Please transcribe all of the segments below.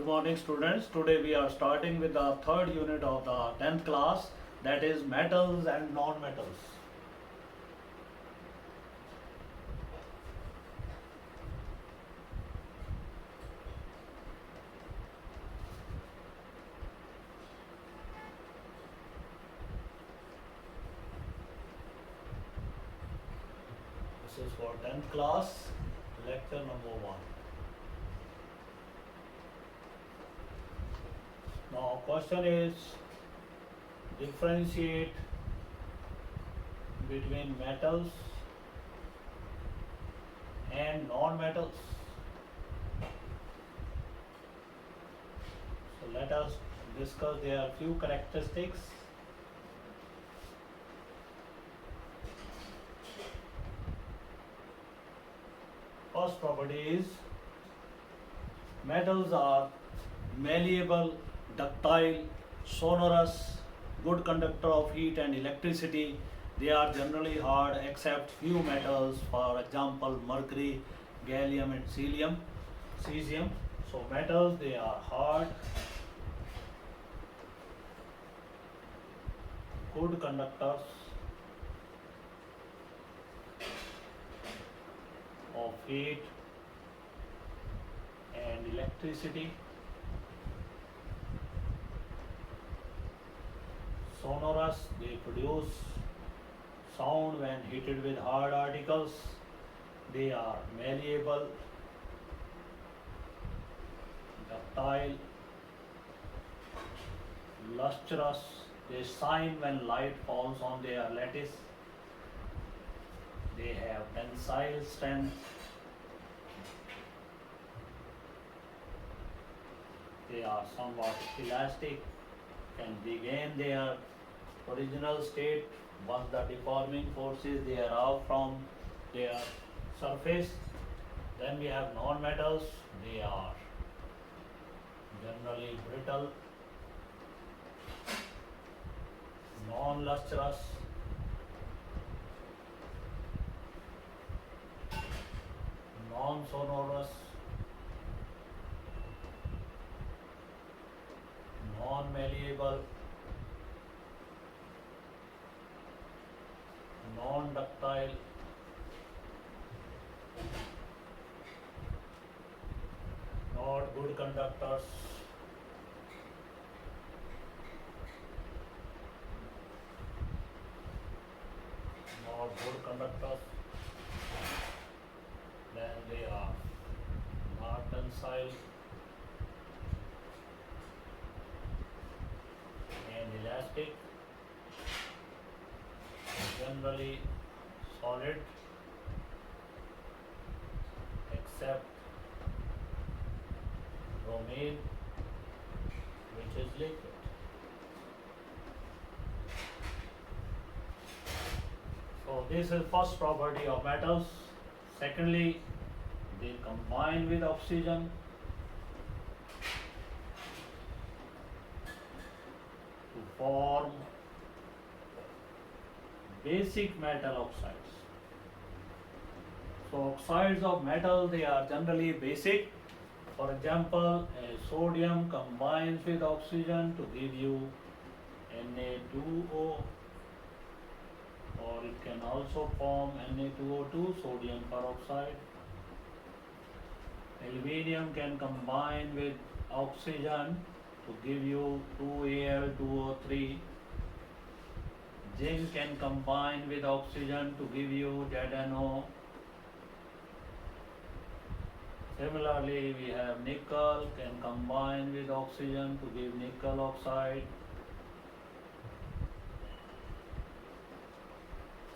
morning students. Today we are starting with the third unit of the 10th class, that is metals and non-metals. This is for 10th class, lecture number 1. Now question is differentiate between metals and non-metals. So let us discuss their few characteristics. First property is metals are malleable, ductile, sonorous, good conductor of heat and electricity. They are generally hard except few metals, for example mercury, gallium and cesium. So metals, they are hard, good conductors of heat and electricity. Sonorous, they produce sound when heated with hard articles. They are malleable, ductile, lustrous, they shine when light falls on their lattice. They have tensile strength. They are somewhat elastic, can regain their original state once the deforming forces wear off from their surface. Then we have non-metals. They are generally brittle, non-lustrous, non-sonorous, non-malleable, non-ductile, not good conductors, not good conductors. Then they are not tensile and elastic, generally solid except bromine, which is liquid. So this is first property of metals. Secondly, they combine with oxygen to form basic metal oxides. So oxides of metal, they are generally basic. For example, a sodium combines with oxygen to give you Na2O, or it can also form Na2O2, sodium peroxide. Aluminium can combine with oxygen to give you 2Al2O3. Zinc can combine with oxygen to give you ZnO. Similarly, we have nickel can combine with oxygen to give nickel oxide.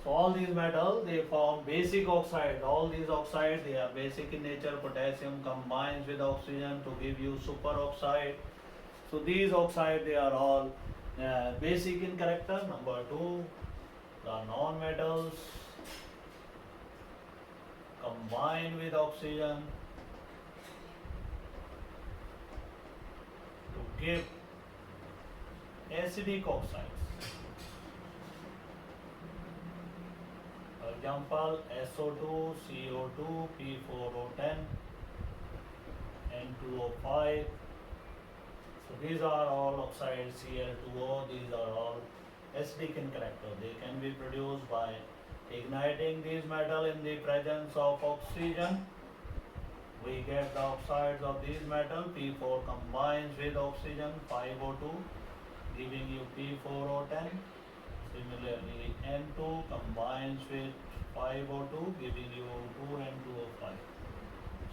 So all these metals, they form basic oxides. All these oxides, they are basic in nature. Potassium combines with oxygen to give you superoxide. So these oxides, they are all basic in character. Number 2, the non-metals combine with oxygen to give acidic oxides. For example, SO2, CO2, P4O10, N2O5, So these are all oxides, Cl2O, these are all acidic in character. They can be produced by igniting these metal in the presence of oxygen. We get the oxides of these metal, P4 combines with oxygen 5O2 giving you P4O10. Similarly N2 combines with 5O2 giving you 2N2O5.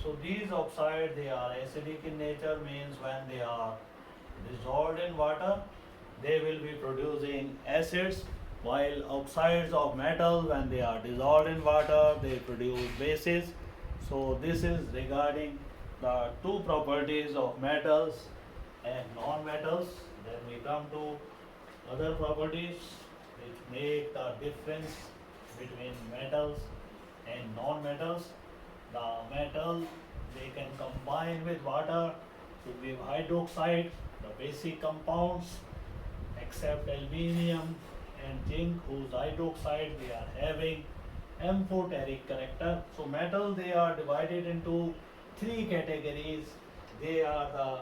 So these oxides, they are acidic in nature, means when they are dissolved in water they will be producing acids, while oxides of metal when they are dissolved in water they produce bases. So this is regarding the two properties of metals and non-metals. Then we come to other properties which make the difference between metals and non-metals. The metal, they can combine with water to give hydroxide, the basic compounds, except aluminium and zinc whose hydroxide they are having amphoteric character. So metal, they are divided into three categories. They are the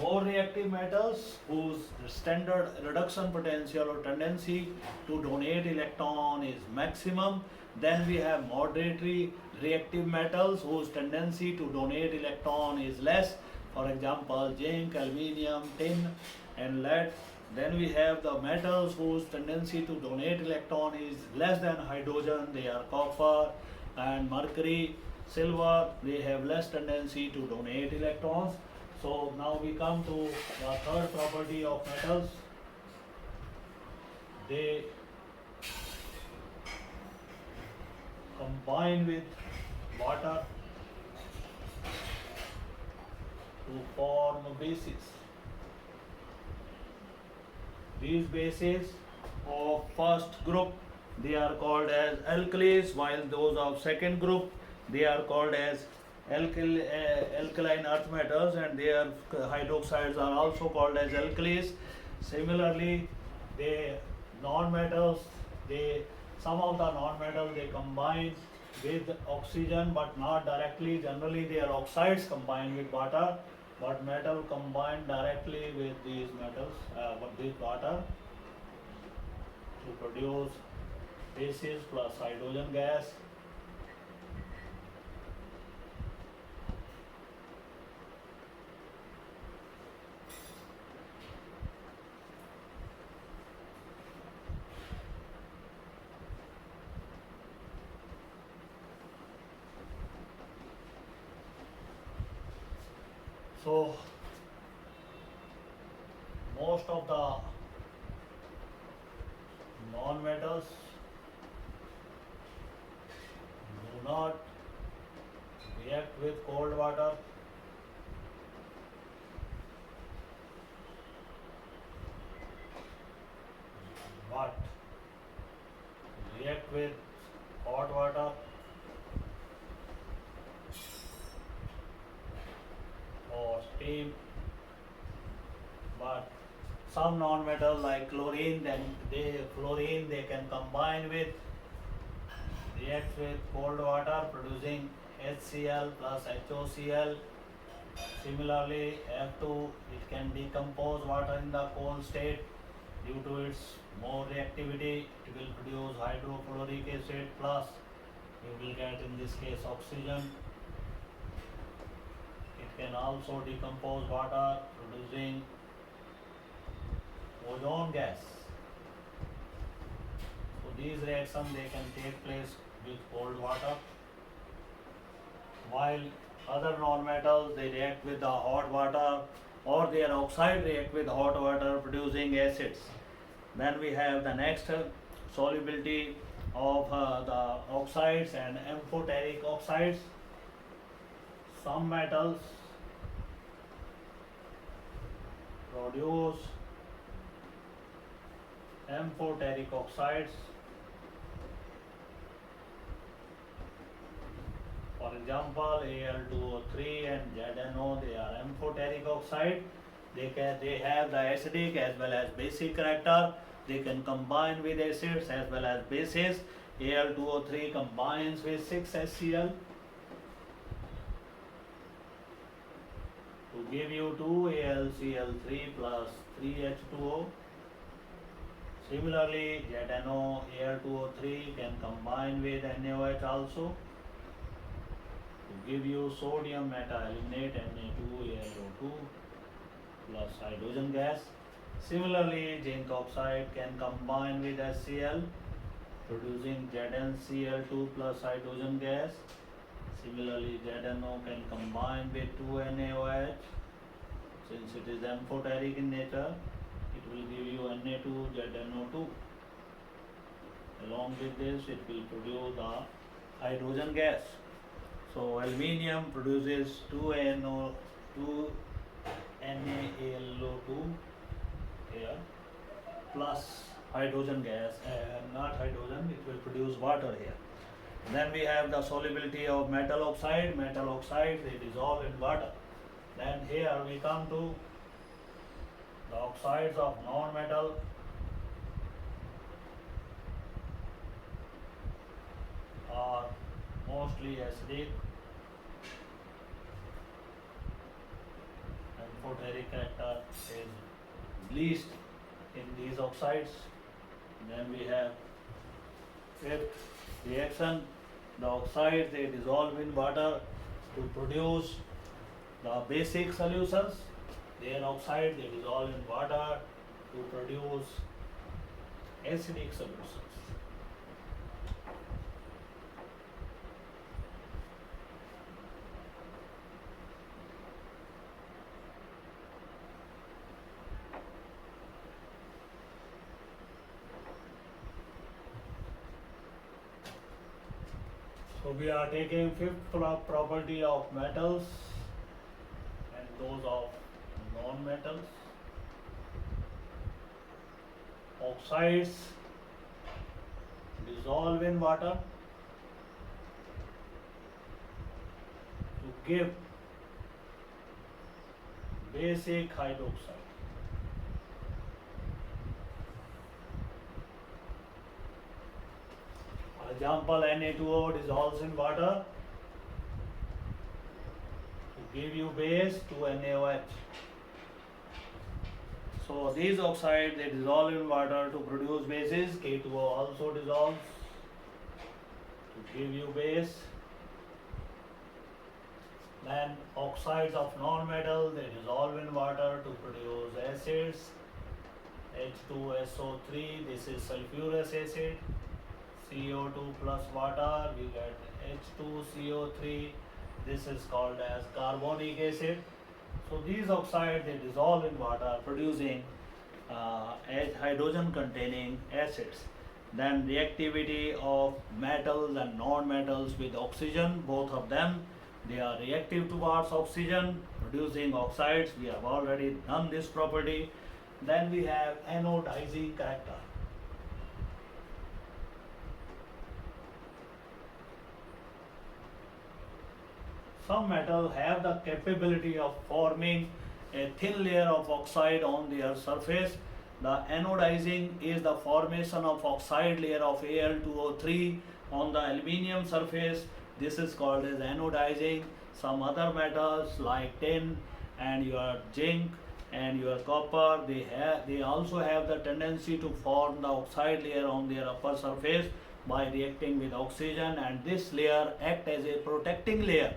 more reactive metals whose standard reduction potential or tendency to donate electron is maximum. Then we have moderately reactive metals whose tendency to donate electron is less. For example, zinc, aluminium, tin and lead. Then we have the metals whose tendency to donate electron is less than hydrogen. They are copper and mercury, silver. They have less tendency to donate electrons. So now we come to the third property of metals. They combine with water to form bases. These bases of first group, they are called as alkalis, while those of second group, they are called as alkaline earth metals, and their hydroxides are also called as alkalis. Similarly, they non-metals, some of the non-metals they combine with oxygen but not directly. Generally their oxides combine with water, but metal combine directly with these metals, with water to produce bases plus hydrogen gas. So most of the non-metals do not react with cold water, but react with hot water or steam. But some non-metal like chlorine, they can combine with, react with cold water producing HCl plus HOCl. Similarly F2, it can decompose water in the cold state. Due to its more reactivity, it will produce hydrofluoric acid plus you will get in this case oxygen. It can also decompose water producing ozone gas. So these reactions, they can take place with cold water, while other non-metals, they react with the hot water, or their oxide react with hot water producing acids. Then we have the next solubility of the oxides and amphoteric oxides. Some metals produce amphoteric oxides. For example, Al2O3 and ZNO, they are amphoteric oxide. They have the acidic as well as basic character. They can combine with acids as well as bases. Al2O3 combines with 6HCl to give you 2AlCl3 plus 3H2O. Similarly, ZnOAl2O3 can combine with NaOH also to give you sodium meta-aluminate Na2AlO2 plus hydrogen gas. Similarly, zinc oxide can combine with HCl, producing ZnCl2 plus hydrogen gas. Similarly, ZnO can combine with 2NaOH. Since it is amphoteric in nature, it will give you Na2ZnO2. Along with this, it will produce the hydrogen gas. So aluminium produces 2NaAlO2 here plus hydrogen gas, not hydrogen, it will produce water here. Then we have the solubility of metal oxide. Metal oxides, they dissolve in water. Then here we come to the oxides of non-metal. Are mostly acidic. Amphoteric character is least in these oxides. Then we have fifth reaction. The oxides, they dissolve in water to produce the basic solutions. Their oxide, they dissolve in water to produce acidic solutions. So we are taking fifth property of metals and those of non-metals. Oxides dissolve in water to give basic hydroxide. Example, Na2O dissolves in water to give you base to NaOH. So these oxides, they dissolve in water to produce bases. K2O also dissolves to give you base. Then oxides of non-metal, they dissolve in water to produce acids. H2SO3, this is sulfurous acid. CO2 plus water, we get H2CO3. This is called as carbonic acid. So these oxides, they dissolve in water, producing hydrogen containing acids. Then reactivity of metals and non-metals with oxygen, both of them, they are reactive towards oxygen, producing oxides. We have already done this property. Then we have anodizing character. Some metals have the capability of forming a thin layer of oxide on their surface. The anodizing is the formation of oxide layer of Al2O3 on the aluminium surface. This is called as anodizing. Some other metals like tin and your zinc and your copper, they also have the tendency to form the oxide layer on their upper surface by reacting with oxygen, and this layer act as a protecting layer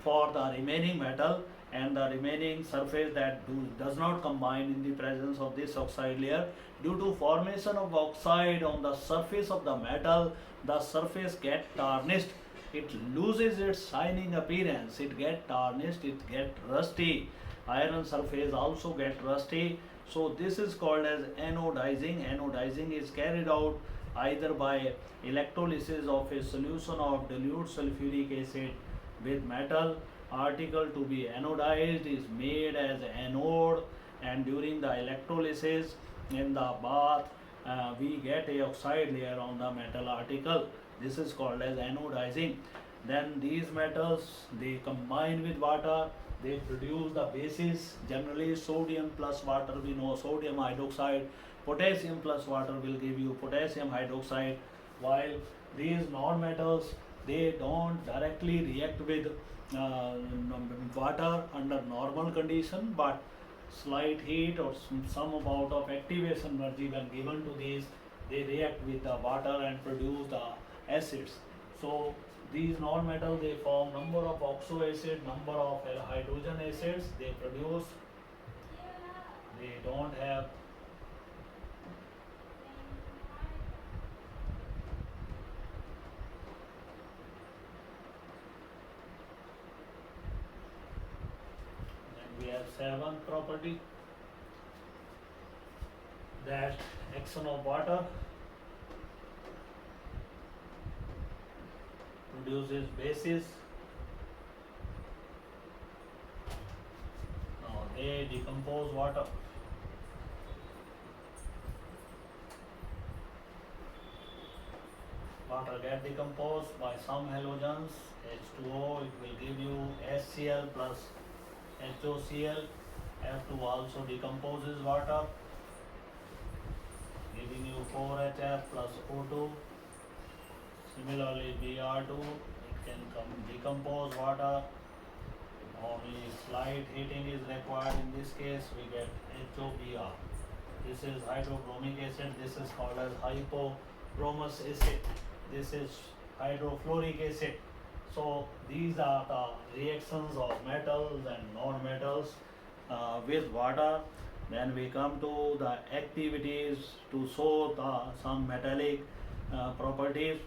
for the remaining metal and the remaining surface that does not combine in the presence of this oxide layer. Due to formation of oxide on the surface of the metal, the surface gets tarnished. It loses its shining appearance. It gets tarnished. It gets rusty. Iron surface also gets rusty. So this is called as anodizing. Anodizing is carried out either by electrolysis of a solution of dilute sulfuric acid with metal. Article to be anodized is made as anode, and during the electrolysis in the bath, we get a oxide layer on the metal article. This is called as anodizing. Then these metals, they combine with water, they produce the bases. Generally sodium plus water, we know sodium hydroxide. Potassium plus water will give you potassium hydroxide, while these non-metals, they don't directly react with water under normal condition, but slight heat or some amount of activation energy when given to these, they react with the water and produce the acids. So these non-metal, they form number of oxo acid, number of hydrogen acids they produce. They don't have and we have seventh property, that action of water produces bases. Now they decompose water. Water get decomposed by some halogens, H2O, it will give you HCl plus HOCl. F2 also decomposes water, giving you 4HF plus O2. Similarly, Br2, it can decompose water. Only slight heating is required. In this case, we get HOBr. This is hydrochromic acid. This is called as hypochromous acid. This is hydrofluoric acid. So these are the reactions of metals and non-metals with water. Then we come to the activities to show some metallic properties.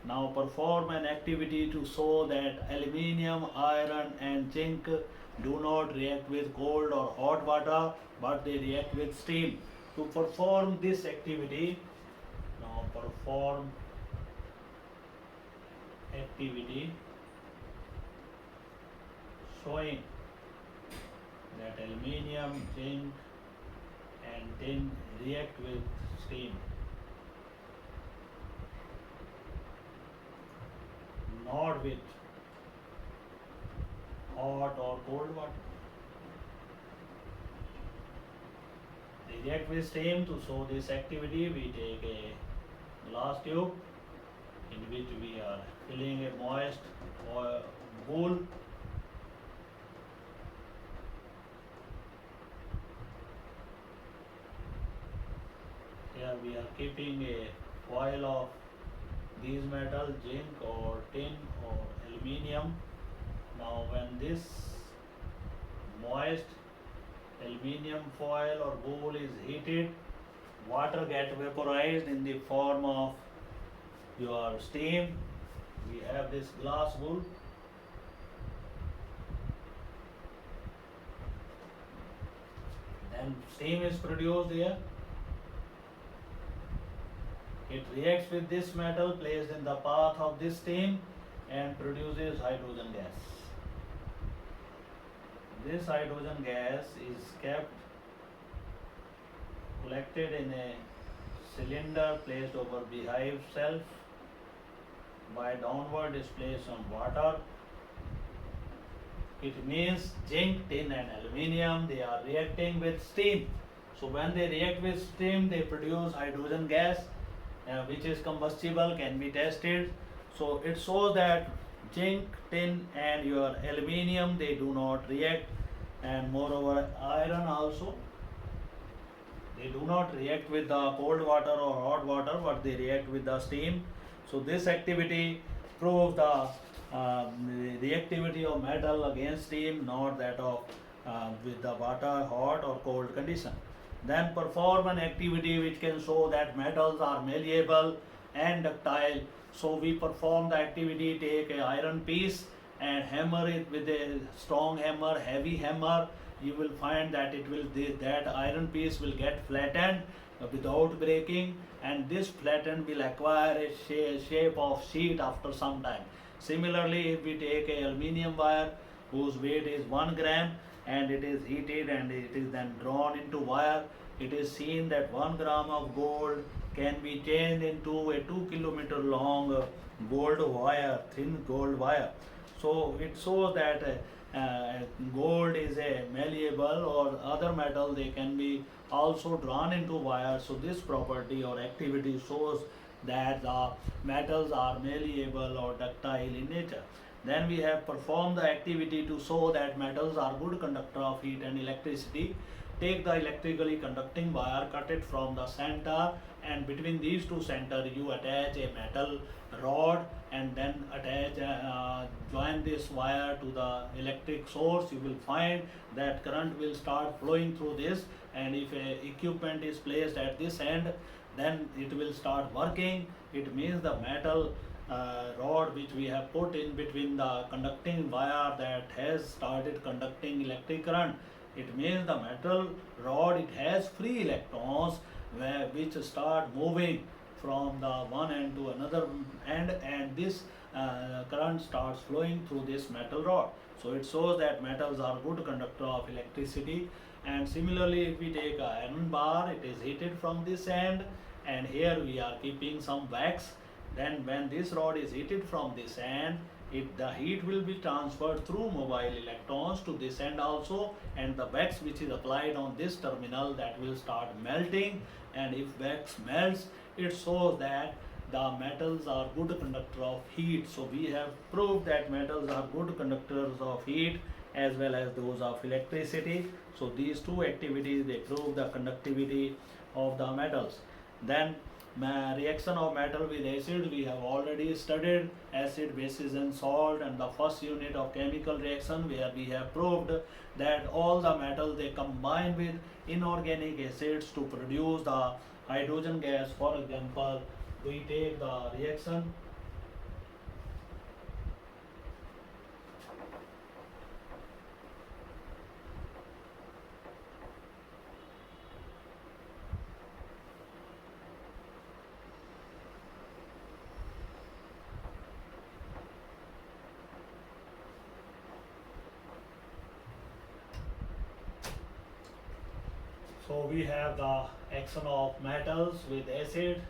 Now perform an activity to show that aluminium, iron and zinc do not react with cold or hot water, but they react with steam. To perform this activity, now perform activity showing that aluminium, zinc and tin react with steam, not with hot or cold water. They react with steam. To show this activity, we take a glass tube in which we are filling a moist bowl. Here we are keeping a foil of these metal, zinc or tin or aluminium. Now when this moist aluminium foil or bowl is heated, water gets vaporized in the form of your steam. We have this glass bowl. Then steam is produced here. It reacts with this metal placed in the path of this steam and produces hydrogen gas. This hydrogen gas is kept collected in a cylinder placed over beehive shelf by downward displacement water. It means zinc, tin and aluminium, they are reacting with steam. So when they react with steam, they produce hydrogen gas which is combustible, can be tested. So it shows that zinc, tin and your aluminium, they do not react, and moreover iron also, they do not react with the cold water or hot water, but they react with the steam. So this activity proves the reactivity of metal against steam, not that of with the water, hot or cold condition. Then perform an activity which can show that metals are malleable and ductile. So we perform the activity, take an iron piece and hammer it with a strong hammer, heavy hammer. You will find that that iron piece will get flattened without breaking, and this flattened will acquire a shape of sheet after some time. Similarly, if we take a aluminium wire whose weight is 1 gram and it is heated and it is then drawn into wire, it is seen that 1 gram of gold can be changed into a 2 kilometer long gold wire, thin gold wire. So it shows that gold is a malleable, or other metal they can be also drawn into wire. So this property or activity shows that the metals are malleable or ductile in nature. Then we have performed the activity to show that metals are good conductor of heat and electricity. Take the electrically conducting wire, cut it from the center, and between these two center you attach a metal rod, and then join this wire to the electric source. You will find that current will start flowing through this, and if a equipment is placed at this end, then it will start working. It means the metal rod which we have put in between the conducting wire that has started conducting electric current. It means the metal rod, it has free electrons which start moving from the one end to another end, and this current starts flowing through this metal rod. So it shows that metals are good conductor of electricity. And similarly, if we take a iron bar, it is heated from this end, and here we are keeping some wax. Then when this rod is heated from this end, the heat will be transferred through mobile electrons to this end also, and the wax which is applied on this terminal, that will start melting, and if wax melts, it shows that the metals are good conductor of heat. So we have proved that metals are good conductors of heat as well as those of electricity. So these two activities, they prove the conductivity of the metals. Then reaction of metal with acid, we have already studied acid, bases and salt, and the first unit of chemical reaction where we have proved that all the metals, they combine with inorganic acids to produce the hydrogen gas. For example, we take the reaction So we have the action of metals with acid.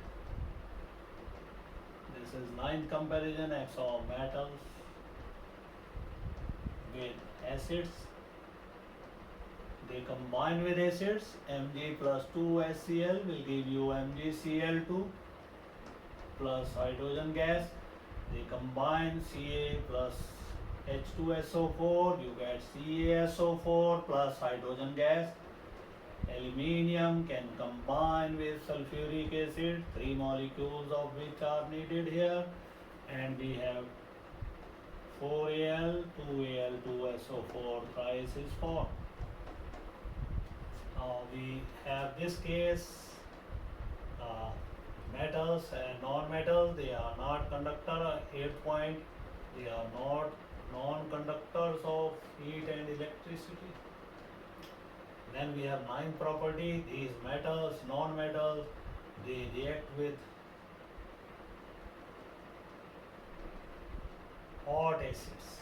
This is ninth comparison, action of metals with acids. They combine with acids. Mg plus 2HCl will give you MgCl2 plus hydrogen gas. They combine Ca plus H2SO4, you get CaSO4 plus hydrogen gas. Aluminium can combine with sulfuric acid, 3 molecules of which are needed here, and we have 4Al, 2Al2SO4 thrice is formed. Now we have this case, metals and non-metals, they are not conductor. 8th point, they are not non-conductors of heat and electricity. Then we have ninth property, these metals, non-metals, they react with hot acids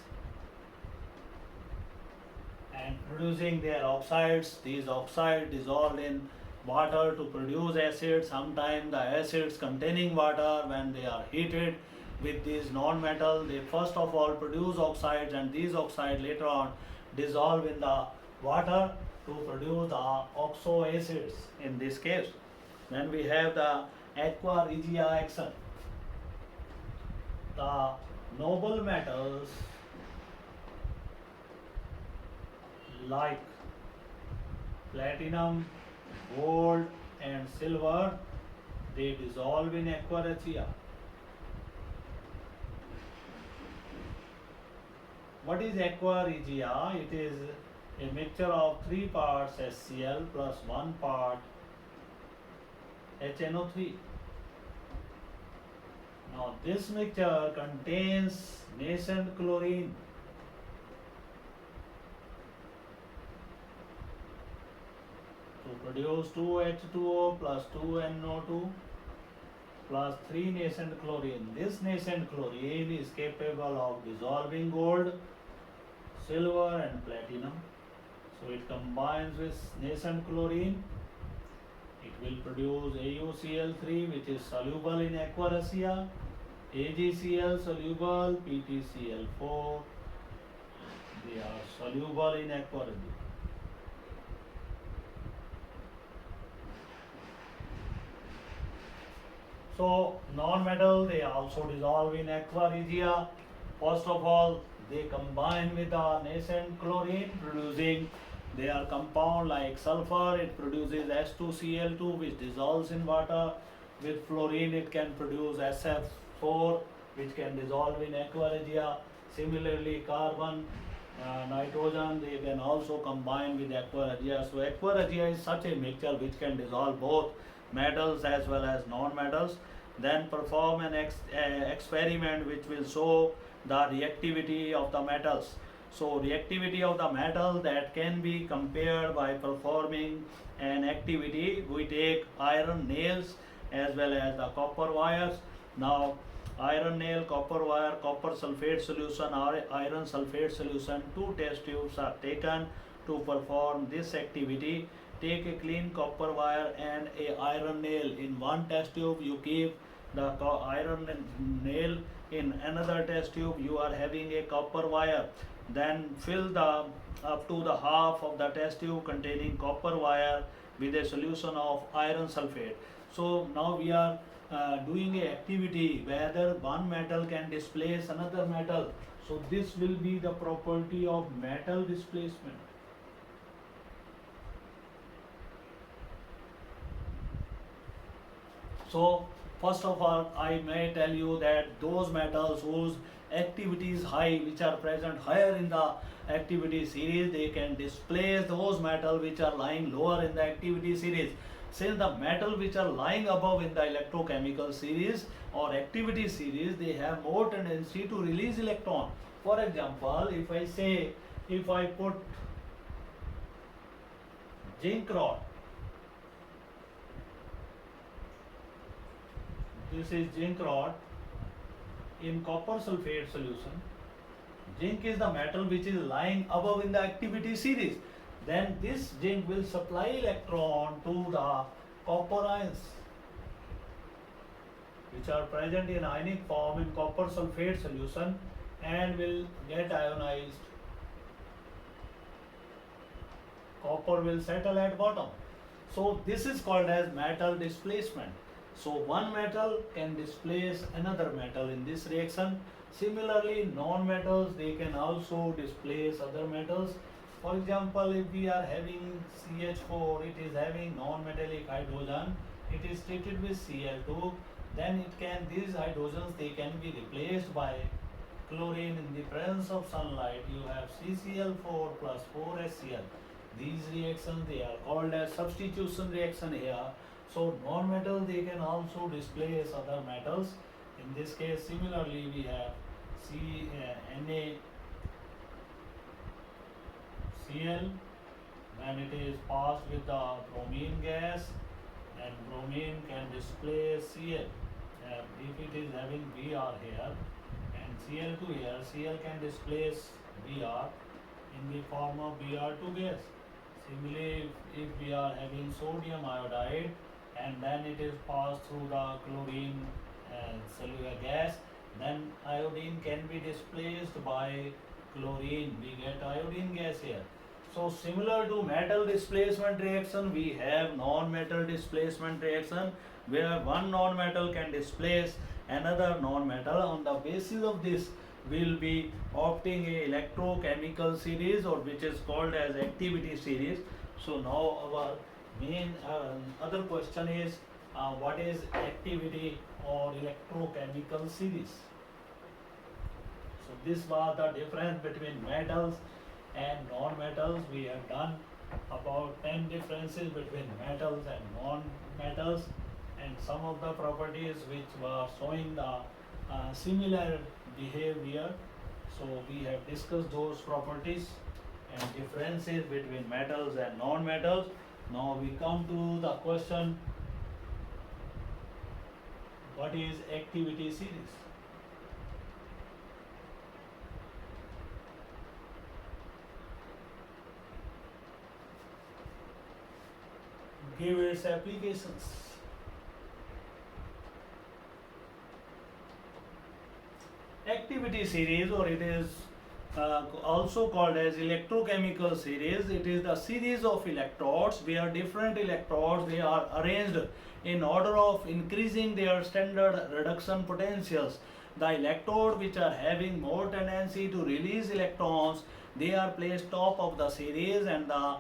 and producing their oxides. These oxides dissolve in water to produce acid. Sometimes the acids containing water, when they are heated with these non-metal, they first of all produce oxides, and these oxides later on dissolve in the water to produce the oxo acids in this case. Then we have the aqua regia action. The noble metals like platinum, gold and silver, they dissolve in aqua regia. What is aqua regia? It is a mixture of 3 parts HCl plus 1 part HNO3. Now this mixture contains nascent chlorine. To produce 2H2O plus 2NO2 plus 3 nascent chlorine. This nascent chlorine is capable of dissolving gold, silver and platinum. So it combines with nascent chlorine. It will produce AuCl3, which is soluble in aqua regia, AgCl soluble, PtCl4, they are soluble in aqua regia. So non-metal, they also dissolve in aqua regia. First of all, they combine with the nascent chlorine, producing their compound like sulfur. It produces S2Cl2, which dissolves in water. With fluorine, it can produce SF4, which can dissolve in aqua regia. Similarly, carbon, nitrogen, they can also combine with aqua regia. So, aqua regia is such a mixture which can dissolve both metals as well as non-metals. Then perform an experiment which will show the reactivity of the metals. So reactivity of the metal that can be compared by performing an activity. We take iron nails as well as the copper wires. Now iron nail, copper wire, copper sulfate solution or iron sulfate solution, two test tubes are taken to perform this activity. Take a clean copper wire and a iron nail. In one test tube you keep the iron nail, in another test tube you are having a copper wire. Then fill the up to the half of the test tube containing copper wire with a solution of iron sulfate. So now we are doing a activity whether one metal can displace another metal. So this will be the property of metal displacement. So first of all, I may tell you that those metals whose activity is high, which are present higher in the activity series, they can displace those metals which are lying lower in the activity series. Since the metal which are lying above in the electrochemical series or activity series, they have more tendency to release electron. For example, if I put zinc rod, this is zinc rod in copper sulfate solution. Zinc is the metal which is lying above in the activity series. Then this zinc will supply electron to the copper ions which are present in ionic form in copper sulfate solution and will get ionized. Copper will settle at bottom. So this is called as metal displacement. So one metal can displace another metal in this reaction. Similarly, non-metals, they can also displace other metals. For example, if we are having CH4, it is having non-metallic hydrogen, it is treated with Cl2, then these hydrogens, they can be replaced by chlorine. In the presence of sunlight, you have CCl4 plus 4HCl. These reactions, they are called as substitution reaction here. So non-metals, they can also displace other metals. In this case, similarly, we have NaCl, when it is passed with the bromine gas, and bromine can displace Cl. If it is having Br here and Cl2 here, Cl can displace Br in the form of Br2 gas. Similarly, if we are having sodium iodide and then it is passed through the chlorine cellular gas, then iodine can be displaced by chlorine. We get iodine gas here. So similar to metal displacement reaction, we have non-metal displacement reaction where one non-metal can displace another non-metal. On the basis of this, we will be opting a electrochemical series, or which is called as activity series. So now our main other question is what is activity or electrochemical series? So this was the difference between metals and non-metals. We have done about 10 differences between metals and non-metals, and some of the properties which were showing the similar behavior. So we have discussed those properties and differences between metals and non-metals. Now we come to the question, what is activity series? Give its applications. Activity series, or it is also called as electrochemical series. It is the series of electrodes where different electrodes, they are arranged in order of increasing their standard reduction potentials. The electrode which are having more tendency to release electrons, they are placed top of the series, and the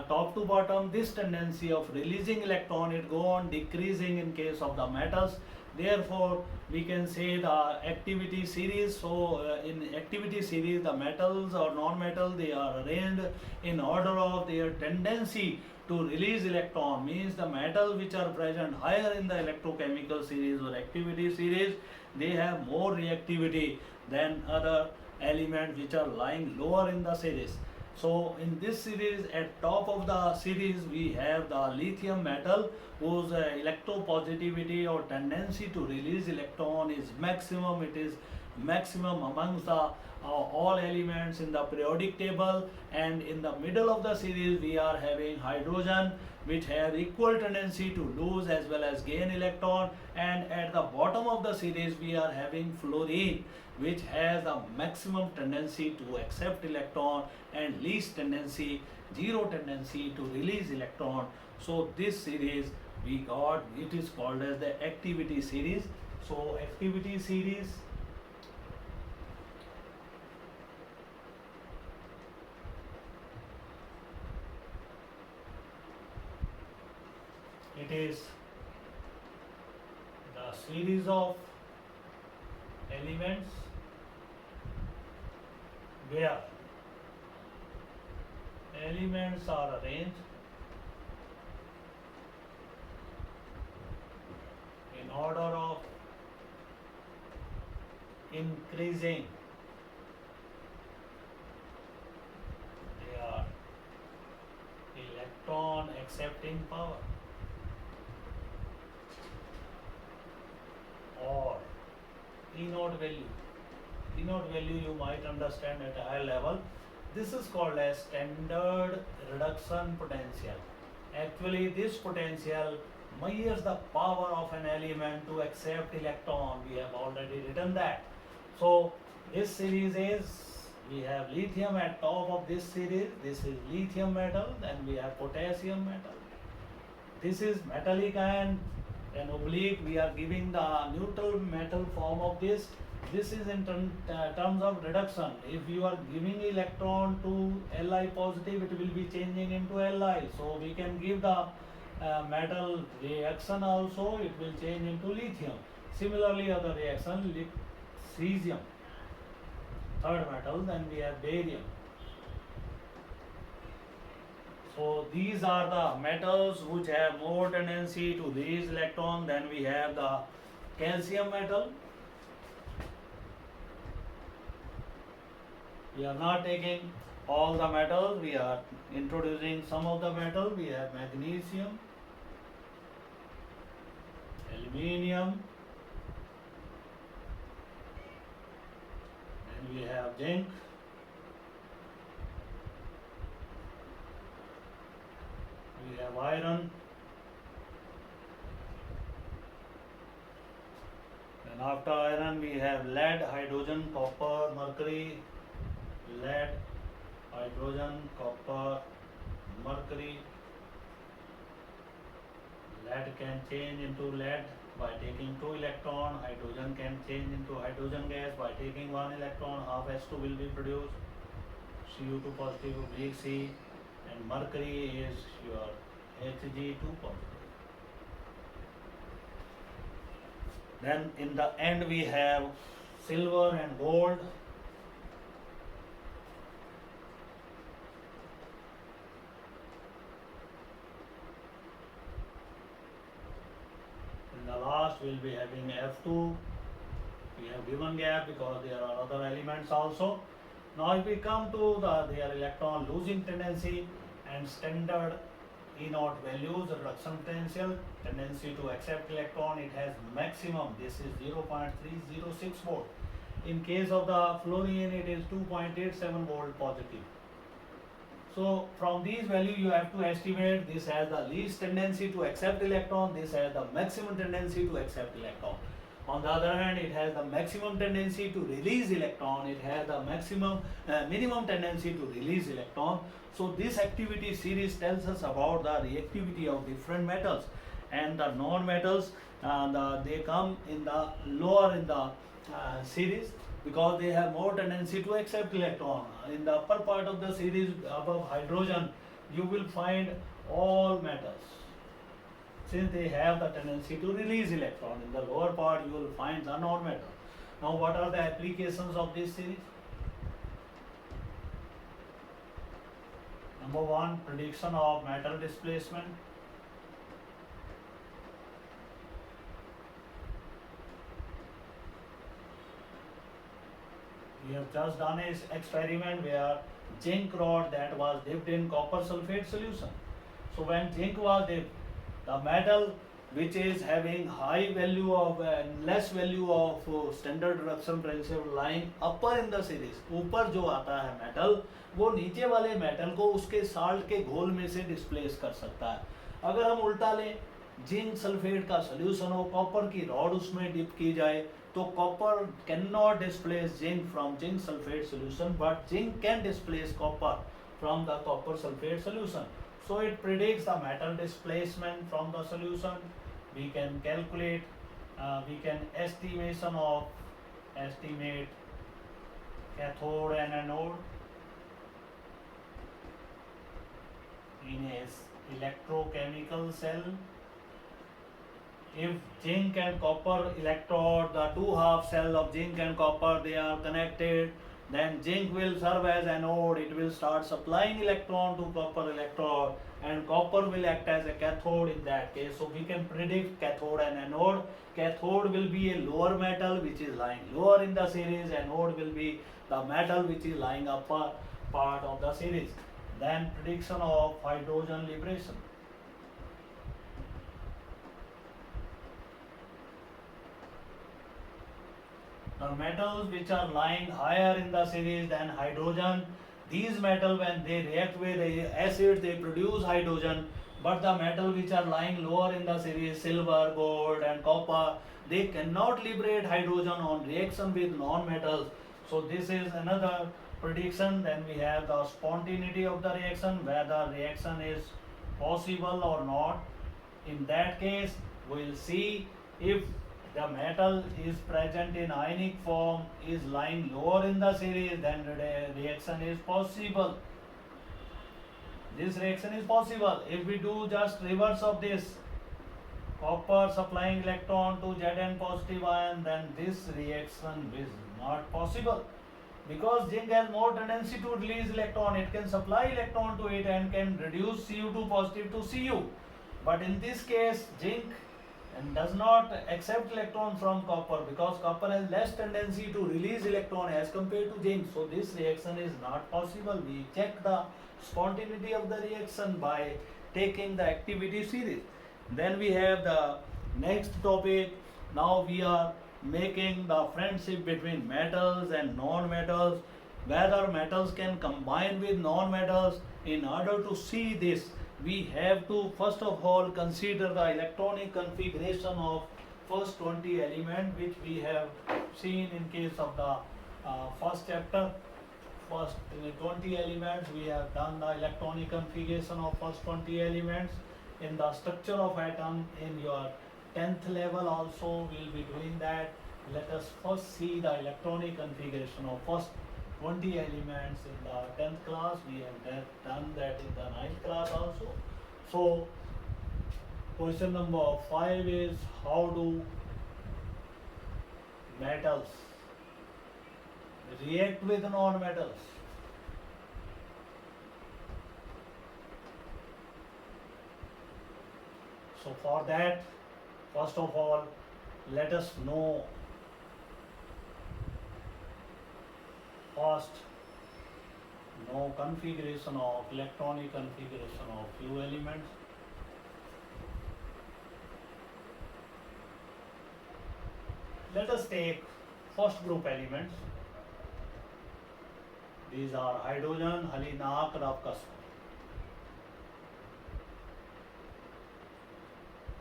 top to bottom, this tendency of releasing electron, it go on decreasing in case of the metals. Therefore we can say the activity series. So in activity series, the metals or non-metal, they are arranged in order of their tendency to release electron. Means the metal which are present higher in the electrochemical series or activity series, they have more reactivity than other elements which are lying lower in the series. So in this series, at top of the series, we have the lithium metal, whose electropositivity or tendency to release electron is maximum. It is maximum amongst the all elements in the periodic table. And in the middle of the series, we are having hydrogen, which have equal tendency to lose as well as gain electron. And at the bottom of the series, we are having fluorine, which has the maximum tendency to accept electron and least tendency, zero tendency to release electron. So this series we got, it is called as the activity series. So activity series, it is the series of elements where elements are arranged in order of increasing their electron accepting power or E naught value. E naught value you might understand at a higher level. This is called as standard reduction potential. Actually, this potential measures the power of an element to accept electron. We have already written that. So this series is, we have lithium at top of this series. This is lithium metal. Then we have potassium metal. This is metallic ion. Then oblique, we are giving the neutral metal form of this. This is in terms of reduction. If you are giving electron to Li positive, it will be changing into Li. So we can give the metal reaction also, it will change into lithium. Similarly, other reaction, cesium, third metal, then we have barium. So these are the metals which have more tendency to release electron. Then we have the calcium metal. We are not taking all the metals, we are introducing some of the metal. We have magnesium, aluminium, then we have zinc, we have iron, then after iron we have lead, hydrogen, copper, mercury, lead, hydrogen, copper, mercury. Lead can change into lead by taking 2 electron. Hydrogen can change into hydrogen gas by taking 1 electron. Half H2 will be produced. Cu2 positive oblique C, and mercury is your Hg2 positive. Then in the end we have silver and gold. In the last we will be having F2. We have given gap because there are other elements also. Now if we come to their electron losing tendency and standard E naught values, reduction potential, tendency to accept electron, it has maximum. This is 0.306 volt. In case of the fluorine, it is 2.87 volt positive. So from these values you have to estimate. This has the least tendency to accept electron, this has the maximum tendency to accept electron. On the other hand, it has the maximum tendency to release electron, it has the minimum tendency to release electron. So this activity series tells us about the reactivity of different metals. and the non-metals they come in the lower in the series because they have more tendency to accept electron. In the upper part of the series above hydrogen, you will find all metals since they have the tendency to release electron. In the lower part, you will find the non-metal. Now, what are the applications of this series? Number one, prediction of metal displacement. We have just done an experiment where zinc rod that was dipped in copper sulfate solution. So when zinc was dipped, the metal which is having high value of and less value of standard reduction principle lying upper in the series, ऊपर जो आता है metal वो नीचे वाले metal को उसके salt के घोल में से डिस्प्लेस कर सकता है. अगर हम उल्टा लें, जिंक सल्फेट का सोल्यूशन हो, कॉपर की रॉड उसमें डिप की जाए, तो copper can not displace zinc from zinc sulphate solution, but zinc can displace copper from the copper sulfate solution. So it predicts the metal displacement from the solution. We can calculate, we can estimate cathode and anode in a electrochemical cell. If zinc and copper electrode, the two half cell of zinc and copper, they are connected, then zinc will serve as anode. It will start supplying electron to copper electrode, and copper will act as a cathode in that case. So we can predict cathode and anode. Cathode will be a lower metal which is lying lower in the series. Anode will be the metal which is lying upper part of the series. Then prediction of hydrogen liberation. The metals which are lying higher in the series than hydrogen, these metals when they react with acid they produce hydrogen, but the metals which are lying lower in the series, silver, gold and copper, they cannot liberate hydrogen on reaction with non-metals. So this is another prediction. Then we have the spontaneity of the reaction, whether reaction is possible or not. In that case, we will see if the metal is present in ionic form, is lying lower in the series, then the reaction is possible. This reaction is possible. If we do just reverse of this, copper supplying electron to Zn positive ion, then this reaction is not possible. Because zinc has more tendency to release electron, it can supply electron to it and can reduce Cu2 positive to Cu. But in this case, zinc and does not accept electron from copper because copper has less tendency to release electron as compared to zinc. So this reaction is not possible. We check the spontaneity of the reaction by taking the activity series. Then we have the next topic. Now we are making the friendship between metals and non-metals, whether metals can combine with non-metals. In order to see this, we have to first of all consider the electronic configuration of first 20 elements, which we have seen in case of the first chapter. First 20 elements, we have done the electronic configuration of first 20 elements. In the structure of atom in your 10th level also we will be doing that. Let us first see the electronic configuration of first 20 elements in the 10th class. We have done that in the 9th class also. So question number 5 is, how do metals react with non-metals? So for that, first of all, let us know first configuration of electronic configuration of few elements. Let us take first group elements. These are hydrogen, Halinak, Rafkas.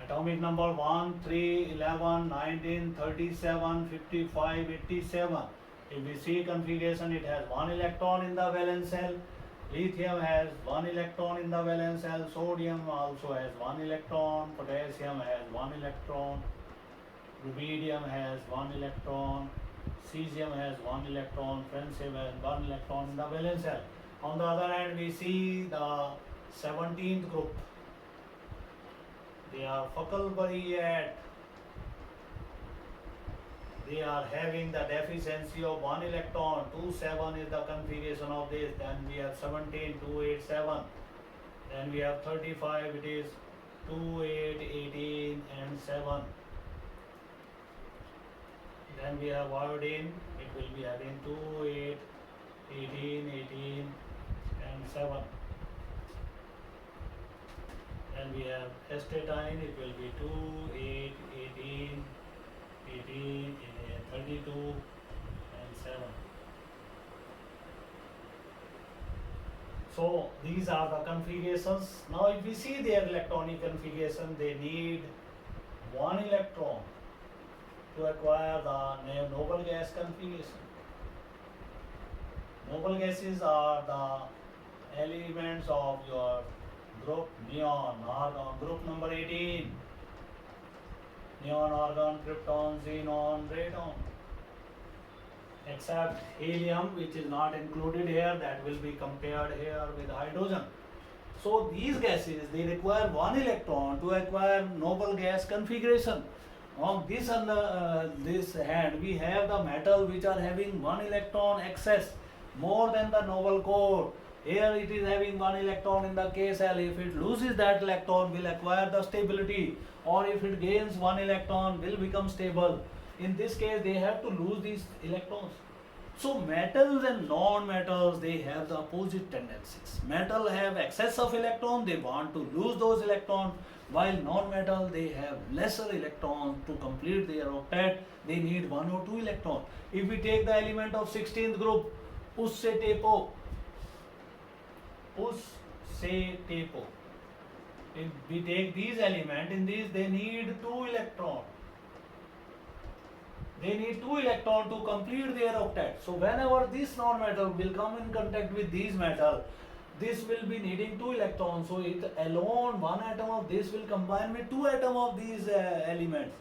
Atomic number 1, 3, 11, 19, 37, 55, 87. If we see configuration, it has one electron in the valence shell Lithium has one electron in the valence shell, sodium also has one electron, potassium has one electron, rubidium has one electron, cesium has one electron, francium has one electron in the valence shell. On the other hand, we see the 17th group. They are Fackelberry. They are having the deficiency of one electron. 2,7 is the configuration of this. Then we have 17, 2,8,7. Then we have 35, it is 2, 8, 18 and 7. Then we have iodine, it will be having 2, 8, 18, 18 and 7. Then we have astatine, it will be 2, 8, 18, 18, 32 and 7. So these are the configurations. Now if we see their electronic configuration, they need one electron to acquire the noble gas configuration. Noble gases are the elements of your group neon, argon, group number 18. Neon, argon, krypton, xenon, radon. Except helium, which is not included here, that will be compared here with hydrogen. So these gases, they require one electron to acquire noble gas configuration. On this this hand, we have the metal which are having one electron excess more than the noble core. Here it is having one electron in the K cell. If it loses that electron, will acquire the stability, or if it gains one electron, will become stable. In this case, they have to lose these electrons. So metals and non-metals, they have the opposite tendencies. Metal have excess of electron, they want to lose those electrons, while non-metal, they have lesser electrons to complete their octet. They need one or two electrons. If we take the element of 16th group, usse tepo. If we take these elements, in these they need two electrons. They need two electrons to complete their octet. So whenever this non-metal will come in contact with these metal, this will be needing two electrons. So it alone, one atom of this will combine with two atoms of these elements.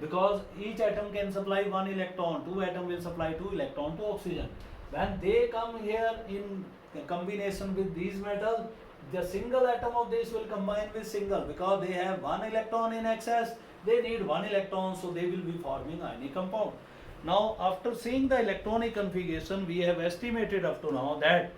Because each atom can supply one electron, two atoms will supply two electrons to oxygen. When they come here in combination with these metals, the single atom of this will combine with single, because they have one electron in excess, they need one electron, so they will be forming ionic compound. Now after seeing the electronic configuration, we have estimated up to now that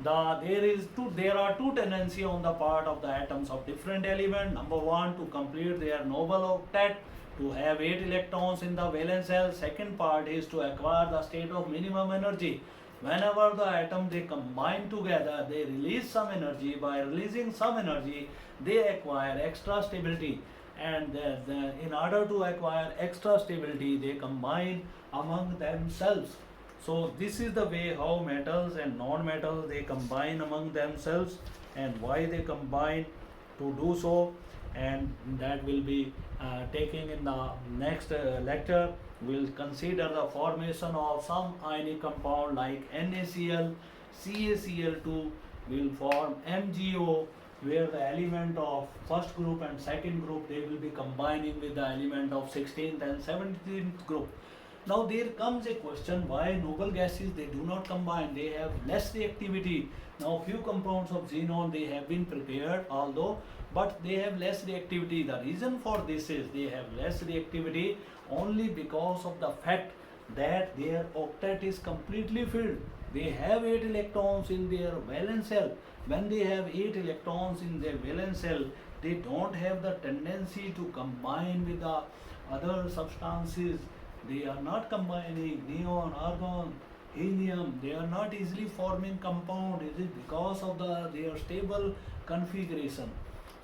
there are two tendencies on the part of the atoms of different element. Number one, to complete their noble octet, to have 8 electrons in the valence shell. Second part is to acquire the state of minimum energy. Whenever the atom they combine together, they release some energy. By releasing some energy, they acquire extra stability. And in order to acquire extra stability, they combine among themselves. So this is the way how metals and non-metals they combine among themselves, and why they combine to do so, and that will be taking in the next lecture. We'll consider the formation of some ionic compound like NaCl, CaCl2 will form MgO, where the element of first group and second group they will be combining with the element of 16th and 17th group. Now there comes a question, why noble gases they do not combine, they have less reactivity. Now few compounds of xenon they have been prepared, although, but they have less reactivity. The reason for this is they have less reactivity only because of the fact that their octet is completely filled. They have 8 electrons in their valence shell. When they have 8 electrons in their valence shell, they don't have the tendency to combine with the other substances. They are not combining neon, argon, helium. They are not easily forming compound. It is because of their stable configuration.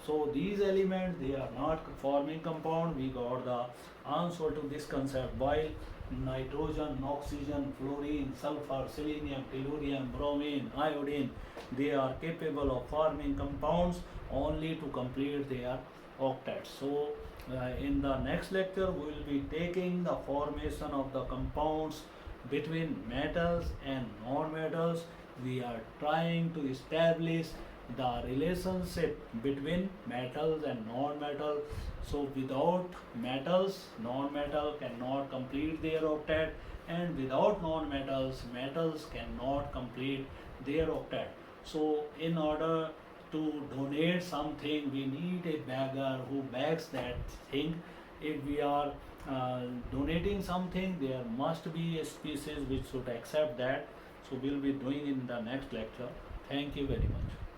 So these elements they are not forming compound. We got the answer to this concept. While nitrogen, oxygen, fluorine, sulfur, selenium, tellurium, bromine, iodine, they are capable of forming compounds only to complete their octets. So in the next lecture we will be taking the formation of the compounds between metals and non-metals. we are trying to establish the relationship between metals and non-metal. So without metals, non-metal cannot complete their octet, and without non-metals, metals cannot complete their octet. So in order to donate something, we need a bagger who bags that thing. If we are donating something, there must be a species which should accept that. So we'll be doing in the next lecture. Thank you very much.